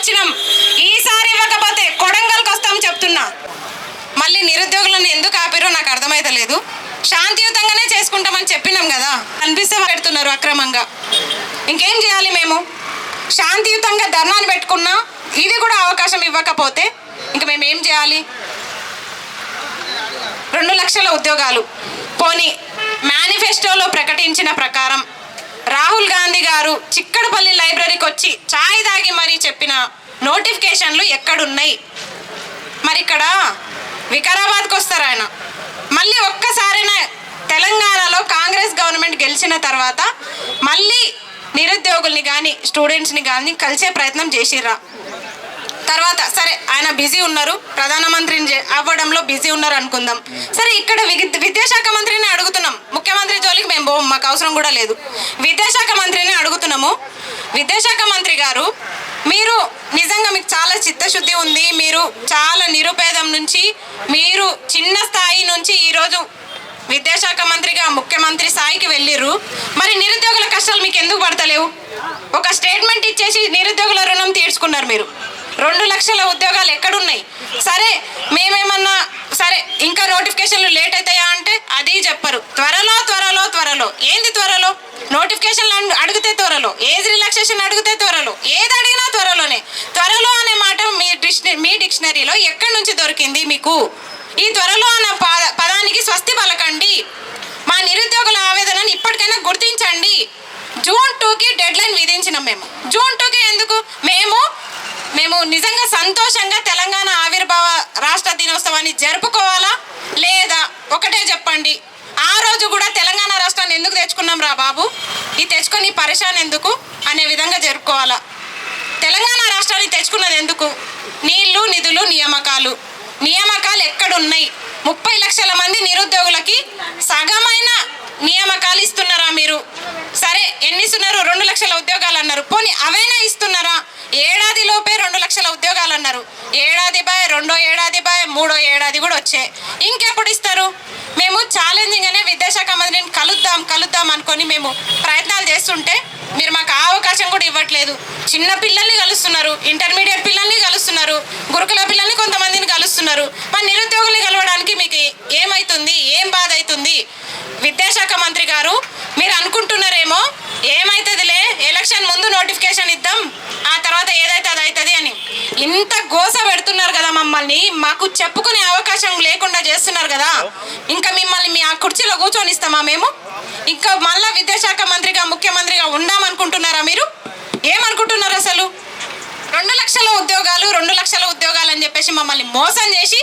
వచ్చినాం. ఈసారి ఇవ్వకపోతే కొడంగల్కి వస్తాం చెప్తున్నా. మళ్ళీ నిరుద్యోగులను ఎందుకు ఆపారో నాకు అర్థమైతలేదు. శాంతియుతంగానే చేసుకుంటామని చెప్పినాం కదా, అనిపిస్తే పెడుతున్నారు అక్రమంగా. ఇంకేం చేయాలి? మేము శాంతియుతంగా ధర్నాన్ని పెట్టుకున్నా ఇది కూడా అవకాశం ఇవ్వకపోతే ఇంక మేము ఏం చేయాలి? 2 లక్షల ఉద్యోగాలు పోనీ మేనిఫెస్టోలో ప్రకటించిన ప్రకారం రాహుల్ గాంధీ గారు చిక్కడపల్లి లైబ్రరీకి వచ్చి ఛాయ్ తాగి మరీ చెప్పిన నోటిఫికేషన్లు ఎక్కడున్నాయి? మరి ఇక్కడ వికారాబాద్కి వస్తారు ఆయన. మళ్ళీ ఒక్కసారైనా తెలంగాణలో కాంగ్రెస్ గవర్నమెంట్ గెలిచిన తర్వాత మళ్ళీ నిరుద్యోగుల్ని కానీ స్టూడెంట్స్ని కానీ కలిసే ప్రయత్నం చేసిర్రా? తర్వాత సరే ఆయన బిజీ ఉన్నారు, ప్రధానమంత్రిని అవ్వడంలో బిజీ ఉన్నారు అనుకుందాం. సరే ఇక్కడ విద్యాశాఖ మంత్రిని అడుగుతున్నాం. ముఖ్యమంత్రి జోలికి మేము పోం, మాకు అవసరం కూడా లేదు. విద్యాశాఖ మంత్రిని అడుగుతున్నాము. విద్యాశాఖ మంత్రి గారు, మీరు నిజంగా మీకు చాలా చిత్తశుద్ధి ఉంది. మీరు చాలా నిరుపేదం నుంచి మీరు చిన్న స్థాయి నుంచి ఈరోజు విద్యాశాఖ మంత్రిగా ముఖ్యమంత్రి స్థాయికి వెళ్ళిర్రు. మరి నిరుద్యోగుల కష్టాలు మీకు ఎందుకు పడతలేవు? ఒక స్టేట్మెంట్ ఇచ్చేసి నిరుద్యోగుల రుణం తీర్చుకున్నారు మీరు. 2 లక్షల ఉద్యోగాలు ఎక్కడున్నాయి? సరే మేమేమన్నా సరే ఇంకా నోటిఫికేషన్లు లేట్ అవుతాయా అంటే అది చెప్పరు. త్వరలో త్వరలో త్వరలో. ఏంది త్వరలో? నోటిఫికేషన్లు అడిగితే త్వరలో, ఏజ్ రిలాక్సేషన్ అడిగితే త్వరలో, ఏది అడిగినా త్వరలోనే. త్వరలో అనే మాట మీ డిక్షనరీలో ఎక్కడి నుంచి దొరికింది మీకు? ఈ త్వరలో అన్న పదానికి స్వస్తి పలకండి. మా నిరుద్యోగుల ఆవేదనను ఇప్పటికైనా గుర్తించండి. జూన్ 2కి డెడ్ లైన్ విధించినాం మేము. జూన్ 2కి ఎందుకు? మేము నిజంగా సంతోషంగా తెలంగాణ ఆవిర్భావ రాష్ట్ర దినోత్సవాన్ని జరుపుకోవాలా లేదా? ఒకటే చెప్పండి. ఆ రోజు కూడా తెలంగాణ రాష్ట్రాన్ని ఎందుకు తెచ్చుకున్నాం రా బాబు, ఈ తెచ్చుకొని పరిశాన్ ఎందుకు అనే విధంగా జరుపుకోవాలా? తెలంగాణ రాష్ట్రాన్ని తెచ్చుకున్నది ఎందుకు? నీళ్లు, నిధులు, నియామకాలు ఎక్కడున్నాయి? 30 లక్షల మంది నిరుద్యోగులకి సగమైన నియామకాలు ఇస్తున్నారా మీరు? సరే ఎన్ని ఇస్తున్నారు? 2 లక్షల ఉద్యోగాలు అన్నారు. పోనీ అవైనా ఇస్తున్నారా? ఏడాదిలోపే 2 లక్షల ఉద్యోగాలు అన్నారు. ఏడాది బాయ్, 2వ ఏడాది బాయ్, 3వ ఏడాది కూడా వచ్చాయి. ఇంకెప్పుడు ఇస్తారు? మేము ఛాలెంజింగ్గానే విద్యాశాఖ మంత్రిని కలుద్దాం అనుకొని మేము ప్రయత్నాలు చేస్తుంటే మీరు మాకు ఆ అవకాశం కూడా ఇవ్వట్లేదు. చిన్న పిల్లల్ని కలుస్తున్నారు, ఇంటర్మీడియట్ పిల్లల్ని కలుస్తున్నారు, గురుకుల పిల్లల్ని కొంతమందిని కలుస్తున్నారు. మరి నిరుద్యోగుల్ని కలవడానికి మీకు ఏమవుతుంది? ఏం బాధ అవుతుంది? విద్యాశాఖ మంత్రి గారు, మీరు అనుకుంటున్నారేమో ఏమవుతుందిలే, ఎలక్షన్ ముందు నోటిఫికేషన్ ఇద్దాం, ఆ తర్వాత ఏదైతే అది అవుతుంది అని. ఇంత గోస పెడుతున్నారు కదా మమ్మల్ని, మాకు చెప్పుకునే అవకాశం లేకుండా చేస్తున్నారు కదా. ఇంకా మిమ్మల్ని మీ ఆ కుర్చీలో కూర్చొని ఇస్తామా మేము? ఇంకా మళ్ళీ విద్యాశాఖ మంత్రిగా ముఖ్యమంత్రిగా ఉండామనుకుంటున్నారా మీరు? ఏమనుకుంటున్నారు అసలు? 2 లక్షల ఉద్యోగాలు అని చెప్పేసి మమ్మల్ని మోసం చేసి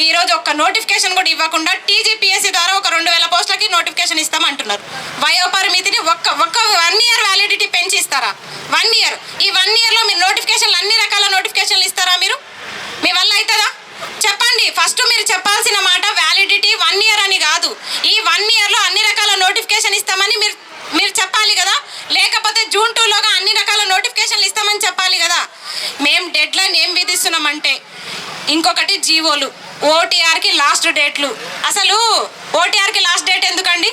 ఈరోజు ఒక్క నోటిఫికేషన్ కూడా ఇవ్వకుండా టీజీపీఎస్సీ ద్వారా ఒక 2000 పోస్టులకి నోటిఫికేషన్ ఇస్తామంటున్నారు. వయోపరిమితిని ఒక్క 1 ఇయర్ వ్యాలిడిటీ పెంచి ఇస్తారా? 1 ఇయర్. ఈ 1 ఇయర్లో మీరు నోటిఫికేషన్లు అన్ని రకాల నోటిఫికేషన్లు ఇస్తారా? మీరు మీ వల్ల అవుతుందా? చెప్పండి. ఫస్ట్ మీరు చెప్పాల్సిన మాట వ్యాలిడిటీ 1 ఇయర్ అని కాదు, ఈ 1 ఇయర్లో అన్ని రకాల నోటిఫికేషన్ ఇస్తామని మీరు చెప్పాలి కదా. లేకపోతే జూన్ 2లోగా అన్ని రకాల నోటిఫికేషన్లు ఇస్తామని చెప్పాలి కదా. మేము డెడ్ లైన్ ఏం విధిస్తున్నామంటే, ఇంకొకటి జీవోలు, ఓటీఆర్కి లాస్ట్ డేట్లు. అసలు ఓటీఆర్కి లాస్ట్ డేట్ ఎందుకండి?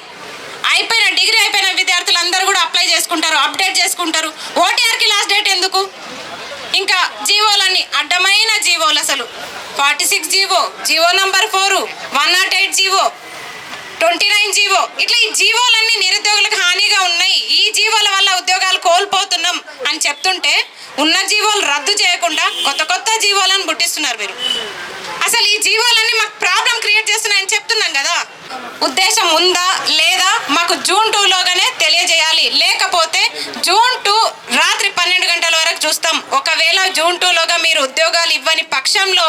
డిగ్రీ అయిపోయిన విద్యార్థులందరూ కూడా అప్లై చేసుకుంటారు, అప్డేట్ చేసుకుంటారు. ఓటీఆర్కి లాస్ట్ డేట్ ఎందుకు? ఇంకా జీవోలన్నీ అడ్డమైన జీవోలు. అసలు 46 జీవో నంబర్ 4, 108 జీవో, 29 జీవో, ఇట్లా ఈ జీవోలన్నీ నిరుద్యోగులకు హానిగా ఉన్నాయి. ఈ జీవోల వల్ల ఉద్యోగాలు కోల్పోతున్నాం అని చెప్తుంటే ఉన్న జీవోలు రద్దు చేయకుండా కొత్త జీవోలను పుట్టిస్తున్నారు మీరు. అసలు ఈ జీవోలన్నీ మాకు ప్రాబ్లం క్రియేట్ చేస్తున్నాయని చెప్తున్నాం కదా. ఉద్దేశం ఉందా లేదా మాకు జూన్ 2లోగానే తెలియజేయాలి. లేకపోతే జూన్ 2 రాత్రి 12 గంటల వరకు చూస్తాం. ఒకవేళ జూన్ 2లోగా మీరు ఉద్యోగాలు ఇవ్వని పక్షంలో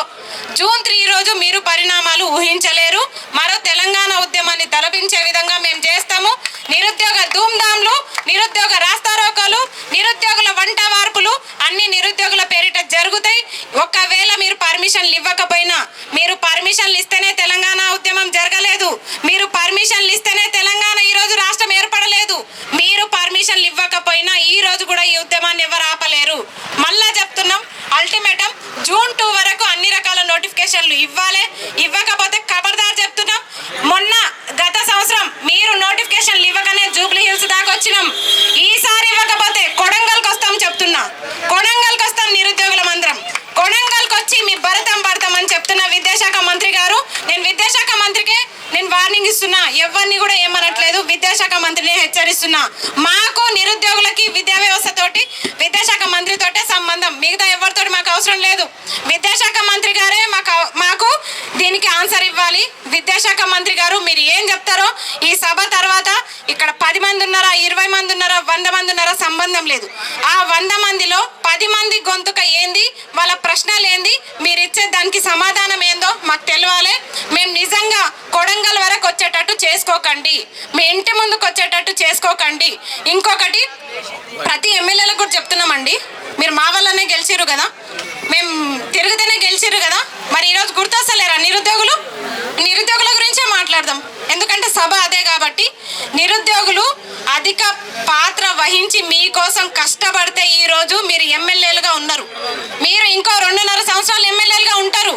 జూన్ 3 రోజు మీరు పరిణామాలు ఊహించలేరు. మరో తెలంగాణ ఉద్యమాన్ని తలపించే విధంగా మేము చేస్తాము. నిరుద్యోగ ధూమ్ధాంలు, నిరుద్యోగ రాస్తారోకాలు, నిరుద్యోగుల వంట వార్పులు అన్ని నిరుద్యోగుల పేరిట జరుగుతాయి. ఒకవేళ మీరు పర్మిషన్లు ఇవ్వకపోయినా, మీరు పర్మిషన్లు ఇస్తేనే తెలంగాణ ఉద్యమం జరగలేదు, మీరు పర్మిషన్లు ఇస్తేనే తెలంగాణ ఈరోజు రాష్ట్రం ఏర్పడలేదు. మీరు పర్మిషన్లు ఇవ్వకపోయినా ఈ రోజు కూడా ఈ ఉద్యమాన్ని ఎవరు ఆపలేరు. మళ్ళా చెప్తున్నాం, అల్టిమేటం జూన్ 2 వరకు అన్ని రకాల నోటిఫికేషన్లు ఇవ్వాలి. ఇవ్వకపోతే ఖబర్దార్ చెప్తున్నాం. గత సంవత్సరం మీరు నోటిఫికేషన్లు ఇవ్వకనే జూబ్లీ హిల్స్ దాకా వచ్చినాం. ఈసారి ఇవ్వకపోతే కొడంగల్కి వస్తాం చెప్తున్నా. కొడంగల్కి వస్తాం నిరుద్యోగుల మందిరం. వార్నింగ్ ఇస్తున్నా, ఎవరిని కూడా ఏమనట్లేదు, విద్యాశాఖ మంత్రిని హెచ్చరిస్తున్నా. మాకు నిరుద్యోగులకి విద్యా వ్యవస్థతోటి విద్యాశాఖ మంత్రితోటే సంబంధం, మిగతా ఎవరితోటి మాకు అవసరం లేదు. విద్యాశాఖ మంత్రి గారే మాకు దీనికి ఆన్సర్ ఇవ్వాలి. విద్యాశాఖ మంత్రి గారు మీరు ఏం చెప్తారో ఈ సభ తర్వాత ఇక్కడ 10 మంది ఉన్నారా, 20 మంది ఉన్నారా, 100 మంది ఉన్నారా సంబంధం లేదు. ఆ 100 మందిలో 10 మంది గొంతుక ఏంది, వాళ్ళ ప్రశ్నలు ఏంది, మీరు ఇచ్చే దానికి సమాధానం ఏందో మాకు తెలియాలి. మేము నిజంగా కొడంగల్ వరకు వచ్చేటట్టు చేసుకోకండి, మీ ఇంటి ముందుకు వచ్చేటట్టు చేసుకోకండి. ఇంకొకటి ప్రతి ఎమ్మెల్యేలకు కూడా చెప్తున్నామండి, మీరు మా వల్లనే గెలిచిరు కదా, మేము తిరిగితేనే గెలిచిరు కదా, మరి ఈరోజు గుర్తొస్తలేరా నిరుద్యోగుల గురించే మాట్లాడదాం, ఎందుకంటే సభ అదే కాబట్టి. నిరుద్యోగులు అధిక పాత్ర వహించి మీకోసం కష్టపడితే ఈరోజు మీరు ఎమ్మెల్యేలుగా ఉన్నారు. మీరు ఇంకో 2.5 సంవత్సరాలు ఎమ్మెల్యేలుగా ఉంటారు.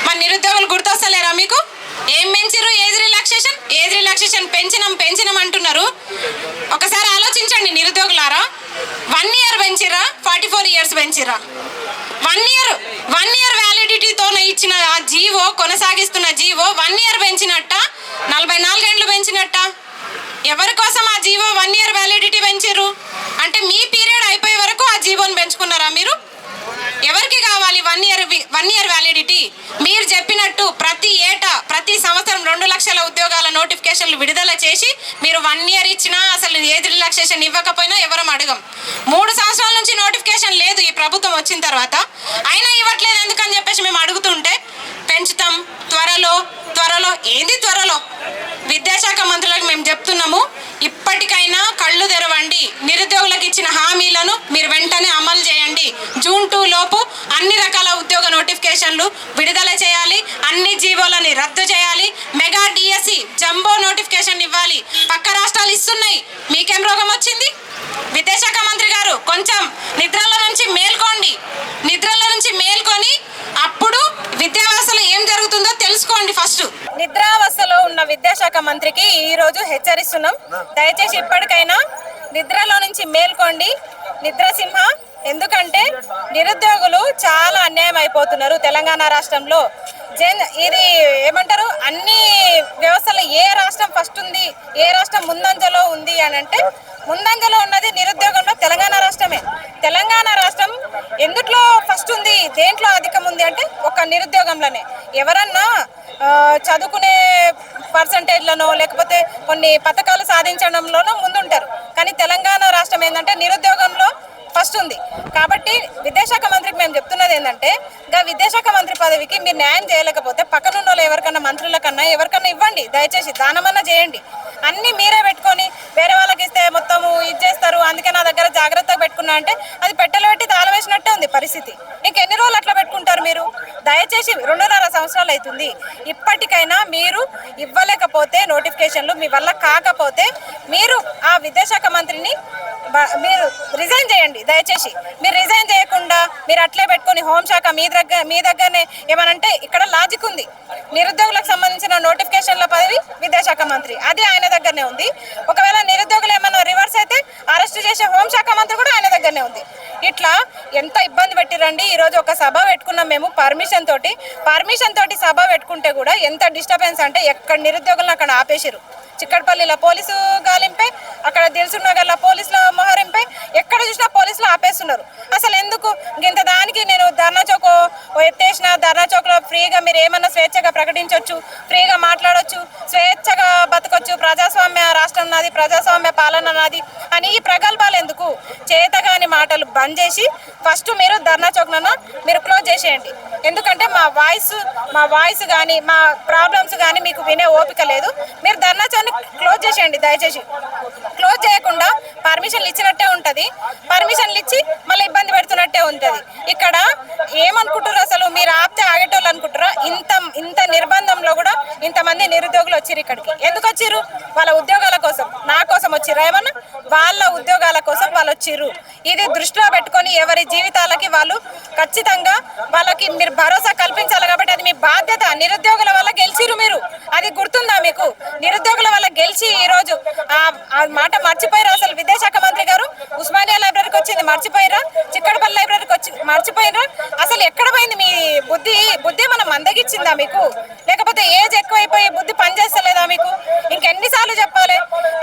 మరి నిరుద్యోగులు గుర్తొస్తలేరా మీకు? ఏం పెంచిరు? ఏజ్ రిలాక్సేషన్ పెంచినాం అంటున్నారు. ఒకసారి ఆలోచించండి నిరుద్యోగులారా, 1 ఇయర్ పెంచిరా, 44 ఇయర్స్ పెంచిరా? 1 ఇయర్ వ్యాలిడిటీతో ఇచ్చిన ఆ జీవో, కొనసాగిస్తున్న జీవో 1 ఇయర్ పెంచినట్ట, 44 ఏళ్ళు పెంచినట్ట? ఎవరి కోసం ఆ జీవో 1 ఇయర్ వ్యాలిడిటీ పెంచారు? అంటే మీ పీరియడ్ అయిపోయే వరకు ఆ జీవోని పెంచుకున్నారా మీరు? ఎవరికి కావాలి 1 ఇయర్ వ్యాలిడిటీ? మీరు చెప్పినట్టు ప్రతి సంవత్సరం 2 లక్షల ఉద్యోగాల నోటిఫికేషన్లు విడుదల చేసి మీరు 1 ఇయర్ ఇచ్చినా, అసలు ఏజ్ రిలాక్సేషన్ ఇవ్వకపోయినా ఎవరం అడగం. 3 సంవత్సరాల నుంచి నోటిఫికేషన్ లేదు ఈ ప్రభుత్వం వచ్చిన తర్వాత, అయినా ఇవ్వట్లేదు ఎందుకని చెప్పేసి మేము అడుగుతుంటే పెంచుతాం త్వరలో ఏంది త్వరలో? విద్యాశాఖ మంత్రులకు మేము చెప్తున్నాము, ఇప్పటికైనా కళ్ళు తెరవండి. నిరుద్యోగులకు ఇచ్చిన హామీలను మీరు వెంటనే అమలు చేయండి. జూన్ 2 లోపు అన్ని రకాల ఉద్యోగ నోటిఫికేషన్లు విడుదల చేయాలి, అన్ని జీవోలని రద్దు చేయాలి, మెగా డిఎస్సి జంబో నోటిఫికేషన్ ఇవ్వాలి. పక్క రాష్ట్రాలు ఇస్తున్నాయి, మీకేం రోగం వచ్చింది? విద్యాశాఖ మంత్రి గారు కొంచెం నిద్రల నుంచి మేల్కొని అప్పుడు విద్యావ్యవస్థలో ఏం జరుగుతుందో తెలుసుకోండి. ఫస్ట్ నిద్రావస్థలో ఉన్న విద్యాశాఖ మంత్రికి ఈరోజు హెచ్చరిస్తున్నాం, దయచేసి ఇప్పటికైనా నిద్రలో నుంచి మేల్కోండి నిద్రసింహ. ఎందుకంటే నిరుద్యోగులు చాలా అన్యాయం అయిపోతున్నారు తెలంగాణ రాష్ట్రంలో. ఇది ఏమంటారు, అన్ని వ్యవస్థలో ఏ రాష్ట్రం ఫస్ట్ ఉంది, ఏ రాష్ట్రం ముందంజలో ఉంది అని అంటే, ముందంజలో ఉన్నది నిరుద్యోగంలో తెలంగాణ రాష్ట్రమే. తెలంగాణ రాష్ట్రం ఎందుట్లో ఫస్ట్ ఉంది, దేంట్లో అధికం ఉంది అంటే ఒక నిరుద్యోగంలోనే. ఎవరన్నా చదువుకునే పర్సంటేజ్లను లేకపోతే కొన్ని పథకాలు సాధించడంలోనూ ముందుంటారు, కానీ తెలంగాణ రాష్ట్రం ఏంటంటే నిరుద్యోగంలో ఫస్ట్ ఉంది. కాబట్టి విద్యాశాఖ మంత్రికి మేము చెప్తున్నది ఏంటంటే, విద్యాశాఖ మంత్రి పదవికి మీరు న్యాయం చేయలేకపోతే పక్కనున్న వాళ్ళు ఎవరికన్నా మంత్రులకన్నా ఎవరికన్నా ఇవ్వండి, దయచేసి దానమన్నా చేయండి. అన్నీ మీరే పెట్టుకొని వేరే వాళ్ళకి ఇస్తే మొత్తము ఇది చేస్తారు, అందుకే నా దగ్గర జాగ్రత్తగా పెట్టుకున్నా అంటే అది పెట్టెలు పెట్టి తాళం వేసినట్టే ఉంది పరిస్థితి. ఇంకెన్ని రోజులు అట్లా పెట్టుకుంటారు మీరు? దయచేసి 2.5 సంవత్సరాలు అవుతుంది, ఇప్పటికైనా మీరు ఇవ్వలేకపోతే నోటిఫికేషన్లు మీ వల్ల కాకపోతే మీరు ఆ విద్యాశాఖ మంత్రిని మీరు రిజైన్ చేయండి. దయచేసి మీరు రిజైన్ చేయకుండా మీరు అట్లే పెట్టుకొని హోంశాఖ మీ దగ్గరనే ఏమనంటే, ఇక్కడ లాజిక్ ఉంది, నిరుద్యోగులకు సంబంధించిన నోటిఫికేషన్ల పదవి విద్యాశాఖ మంత్రి, అది ఆయన దగ్గరనే ఉంది. ఒకవేళ నిరుద్యోగులు ఏమన్నా రివర్స్ అయితే అరెస్ట్ చేసే హోంశాఖ మంత్రి కూడా ఆయన దగ్గరనే ఉంది. ఇట్లా ఎంత ఇబ్బంది పెట్టిరండి. ఈరోజు ఒక సభ పెట్టుకున్నాం మేము పర్మిషన్ తోటి సభ పెట్టుకుంటే కూడా ఎంత డిస్టర్బెన్స్ అంటే, ఎక్కడ నిరుద్యోగులను అక్కడ ఆపేసారు. చిక్కడపల్లిలో పోలీసు గాలింపై, అక్కడ దిల్సుఖ్నగర్లో పోలీసుల మొహరింపై, ఎక్కడ చూసినా పోలీసులు ఆపేస్తున్నారు. అసలు ఎందుకు ఇంత దానికి? నేను ధర్నా చౌక్ ఎత్తేసిన, ధర్నా చౌక్లో ఫ్రీగా మీరు ఏమన్నా స్వేచ్ఛగా ప్రకటించవచ్చు, ఫ్రీగా మాట్లాడవచ్చు, స్వేచ్ఛగా బతకొచ్చు, ప్రజాస్వామ్య రాష్ట్రం నాది, ప్రజాస్వామ్య పాలన నాది అని ఈ ప్రగల్భాలు ఎందుకు? చేతగాని మాటలు బంద్ చేసి ఫస్ట్ మీరు ధర్నా చౌక్ను మీరు క్లోజ్ చేసేయండి. ఎందుకంటే మా వాయిస్ కానీ మా ప్రాబ్లమ్స్ కానీ మీకు వినే ఓపిక లేదు. మీరు ధర్నా చౌక్ని క్లోజ్ చేసేయండి. దయచేసి క్లోజ్ చేయకుండా పర్మిషన్లు ఇచ్చినట్టే ఉంటుంది, పర్మిషన్లు ఇచ్చి మళ్ళీ ఇబ్బంది పెడుతున్నట్టే ఉంటుంది. ఇక్కడ ఏమనుకుంటారు అసలు? మీరు ఆపితే ఆగేటోళ్ళు అనుకుంటారా? ఇంత నిర్బంధంలో కూడా ఇంతమంది నిరుద్యోగులు వచ్చిర్రు ఇక్కడికి. ఎందుకు వచ్చిర్రు? వాళ్ళ ఉద్యోగాల కోసం, నా కోసం వచ్చిర్రు ఏమన్నా? వాళ్ళ ఉద్యోగాల కోసం వాళ్ళు వచ్చిర్రు. ఇది దృష్టిలో పెట్టుకొని ఎవరి జీవితాలకి వాళ్ళు ఖచ్చితంగా వాళ్ళకి మీరు భరోసా కల్పించాలి. కాబట్టి అది మీ బాధ్యత. నిరుద్యోగుల వల్ల గెలిచిరు మీరు, అది గుర్తుందా మీకు? నిరుద్యోగుల వల్ల గెలిచి ఈరోజు ఆ మాట మర్చిపోయారు. అసలు విద్యాశాఖ మంత్రి గారు ఉస్మానియా లైబ్రరీకి వచ్చింది మర్చిపోయారా? చిక్కడపల్లి చిక్కడపల్లి లైబ్రరీకి వచ్చి మర్చిపోయినా? అసలు ఎక్కడ పోయింది మీ బుద్ధి? బుద్ధి మనం మందగిచ్చిందా మీకు? లేకపోతే ఏజ్ ఎక్కువైపోయి బుద్ధి పనిచేస్తలేదా మీకు? ఇంకెన్నిసార్లు చెప్పాలి?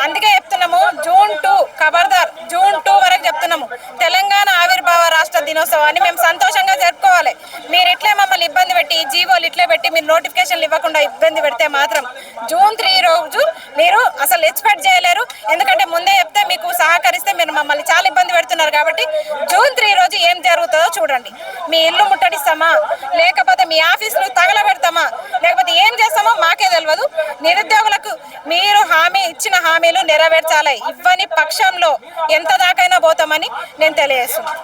అందుకే చెప్తున్నాము, జూన్ 2 ఖబర్దార్, జూన్ 2 వరకు చెప్తున్నాము. తెలంగాణ ఆవిర్భావ రాష్ట్ర దినోత్సవాన్ని మేము సంతోషంగా జరుపుకోవాలి. మీరు ఇట్లే మమ్మల్ని ఇబ్బంది పెట్టి, జీవోలు ఇట్లే పెట్టి, మీరు నోటిఫికేషన్లు ఇవ్వకుండా ఇబ్బంది పెడితే మాత్రం జూన్ 3 రోజు మీరు అసలు ఎక్స్పెక్ట్ చేయలేరు. ఎందుకంటే ముందే చెప్తే మీకు సహకరిస్తే మీరు మమ్మల్ని చాలా ఇబ్బంది పెడుతున్నారు. కాబట్టి జూన్ 3 రోజు ఏం జరుగుతుందో చూడండి. మీ ఇల్లు ముట్టడిస్తామా, లేకపోతే మీ ఆఫీసులు తగలబెడతామా, లేకపోతే ఏం చేస్తామో మాకే తెలియదు. నిరుద్యోగులకు మీరు ఇచ్చిన హామీలు నెరవేర్చాలి. ఇవ్వని పక్షంలో ఎంత దాకైనా పోతామని నేను తెలియజేస్తున్నాను.